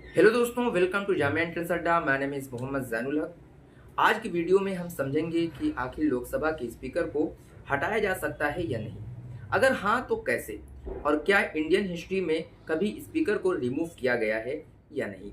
Hello दोस्तों, welcome to Jamia entrance Adda. My name is Mohammad Zainul Haq. आज की वीडियो में हम समझेंगे कि आखिर लोकसभा के स्पीकर को हटाया जा सकता है या नहीं। अगर हाँ तो कैसे, और क्या इंडियन हिस्ट्री में कभी स्पीकर को रिमूव किया गया है या नहीं।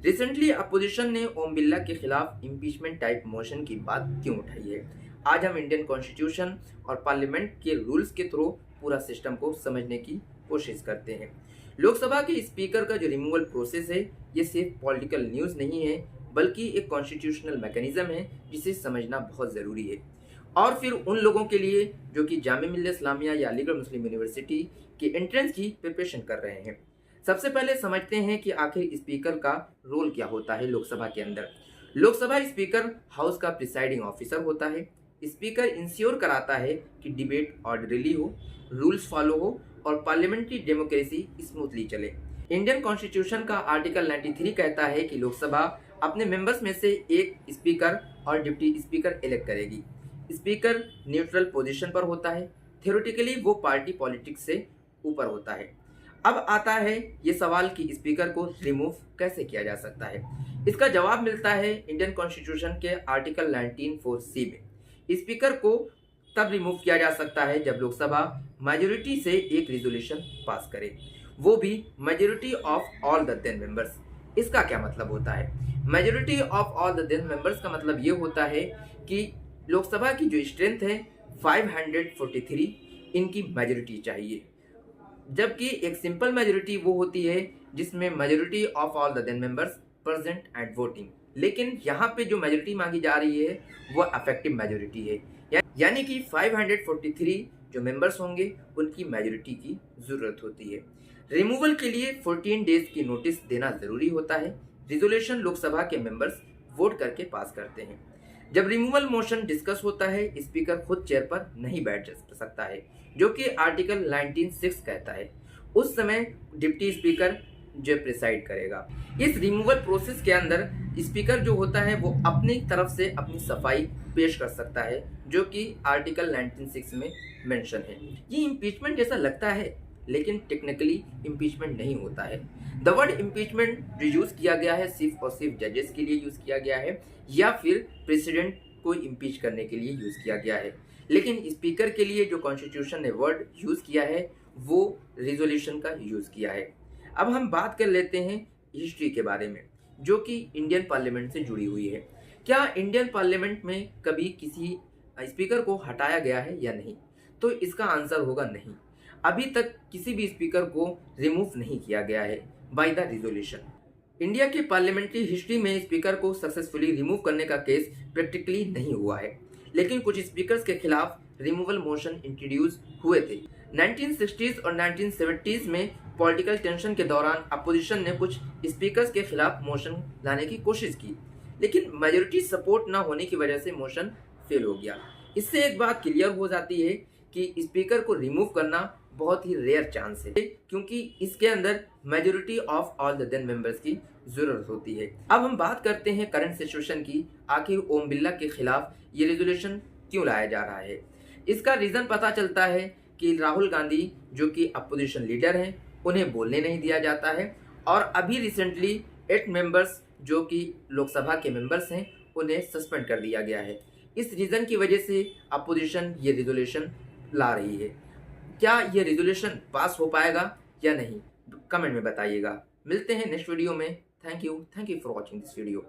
रिसेंटली अपोजिशन ने ओम बिरला के खिलाफ इम्पीचमेंट टाइप मोशन की बात क्यों उठाई है। आज हम इंडियन कॉन्स्टिट्यूशन और पार्लियामेंट के रूल्स के थ्रू पूरा सिस्टम को समझने की कोशिश करते हैं। लोकसभा के स्पीकर का जो रिमूवल प्रोसेस है, ये सिर्फ पॉलिटिकल न्यूज़ नहीं है, बल्कि एक कॉन्स्टिट्यूशनल मैकेनिज्म है जिसे समझना बहुत ज़रूरी है। और फिर उन लोगों के लिए जो कि जामिया मिल्लिया इस्लामिया या अलीगढ़ मुस्लिम यूनिवर्सिटी के एंट्रेंस की प्रिपरेशन कर रहे हैं। सबसे पहले समझते हैं कि आखिर स्पीकर का रोल क्या होता है लोकसभा के अंदर। लोकसभा स्पीकर हाउस का प्रिसाइडिंग ऑफिसर होता है। स्पीकर इंश्योर कराता है कि डिबेट ऑर्डरली हो, रूल्स फॉलो हो और पार्लियामेंट्री डेमोक्रेसी स्मूथली चले। इंडियन कॉन्स्टिट्यूशन का आर्टिकल 93 कहता है कि लोकसभा अपने मेंबर्स में से एक स्पीकर और डिप्टी स्पीकर इलेक्ट करेगी। स्पीकर न्यूट्रल पोजीशन पर होता है। थ्योरेटिकली वो पार्टी पॉलिटिक्स से ऊपर होता है। अब आता है ये सवाल कि स्पीकर को रिमूव कैसे किया जा सकता है। इसका जवाब मिलता है इंडियन कॉन्स्टिट्यूशन के आर्टिकल 19(4)(c) में। स्पीकर को तब रिमूव किया जा सकता है जब लोकसभा मेजोरिटी से एक रिजोल्यूशन पास करे, वो भी majority of all the 10 members. इसका क्या मतलब होता है? Majority of all the 10 members का मतलब ये होता है कि लोकसभा की जो स्ट्रेंथ है 543, इनकी मेजोरिटी चाहिए। जबकि एक सिंपल मेजोरिटी वो होती है जिसमें majority of all the 10 members present and voting. लेकिन यहाँ पे जो मेजोरिटी मांगी जा रही है वो अफेक्टिव मेजोरिटी है, यानी कि 543 जो मेंबर्स होंगे उनकी मेजोरिटी की जरूरत होती है। रिमूवल के लिए 14 डेज की नोटिस देना जरूरी होता है। रिजोल्यूशन लोकसभा के मेंबर्स वोट करके पास करते हैं। जब रिमूवल मोशन डिस्कस होता है, स्पीकर खुद चेयर पर नहीं बैठ सकता है, जो कि आर्टिकल 19(6) कहता है। उस समय डिप्टी स्पीकर जो प्रिसाइड करेगा। इस रिमूवल प्रोसेस के अंदर स्पीकर जो होता है वो अपनी तरफ से अपनी सफाई पेश कर सकता है, जो कि आर्टिकल 19(6) में मेंशन है। ये इम्पीचमेंट जैसा लगता है, लेकिन टेक्निकली इम्पीचमेंट नहीं होता है। द वर्ड इम्पीचमेंट जो यूज किया गया है सिर्फ और सिर्फ जजेस के लिए यूज किया गया है, या फिर प्रेसिडेंट को इम्पीच करने के लिए यूज किया गया है। लेकिन स्पीकर के लिए जो कॉन्स्टिट्यूशन ने वर्ड यूज किया है वो रिजोल्यूशन का यूज किया है। अब हम बात कर लेते हैं हिस्ट्री के बारे में, जो कि इंडियन पार्लियामेंट से जुड़ी हुई है। क्या इंडियन पार्लियामेंट में कभी किसी स्पीकर को हटाया गया है या नहीं? तो इसका आंसर होगा नहीं। अभी तक किसी भी स्पीकर को रिमूव नहीं किया गया है बाय द रिजोल्यूशन। इंडिया की पार्लियामेंट्री हिस्ट्री में स्पीकर को सक्सेसफुली रिमूव करने का केस प्रैक्टिकली नहीं हुआ है, लेकिन कुछ स्पीकर्स के खिलाफ रिमूवल मोशन इंट्रोड्यूस हुए थे। 1960s और 1970s में पॉलिटिकल टेंशन के दौरान अपोजिशन ने कुछ स्पीकर्स के खिलाफ मोशन लाने की कोशिश की, लेकिन मेजोरिटी सपोर्ट ना होने की वजह से मोशन फेल हो गया। इससे एक बात क्लियर हो जाती है कि स्पीकर को रिमूव करना बहुत ही रेयर चांस है, क्योंकि इसके अंदर majority of all the 10 members की जरूरत होती है। अब हम बात करते हैं करंट सिचुएशन की। आखिर ओम बिरला के खिलाफ ये रेजोल्यूशन क्यों लाया जा रहा है? इसका रीजन पता चलता है कि राहुल गांधी जो कि अपोजिशन लीडर हैं, उन्हें बोलने नहीं दिया जाता है। और अभी रिसेंटली 8 मेंबर्स जो कि लोकसभा के मेंबर्स हैं, उन्हें सस्पेंड कर दिया गया है। इस रीजन की वजह से अपोजिशन ये रिजोल्यूशन ला रही है। क्या ये रिजोल्यूशन पास हो पाएगा या नहीं, कमेंट में बताइएगा। मिलते हैं नेक्स्ट वीडियो में। Thank you for watching this video.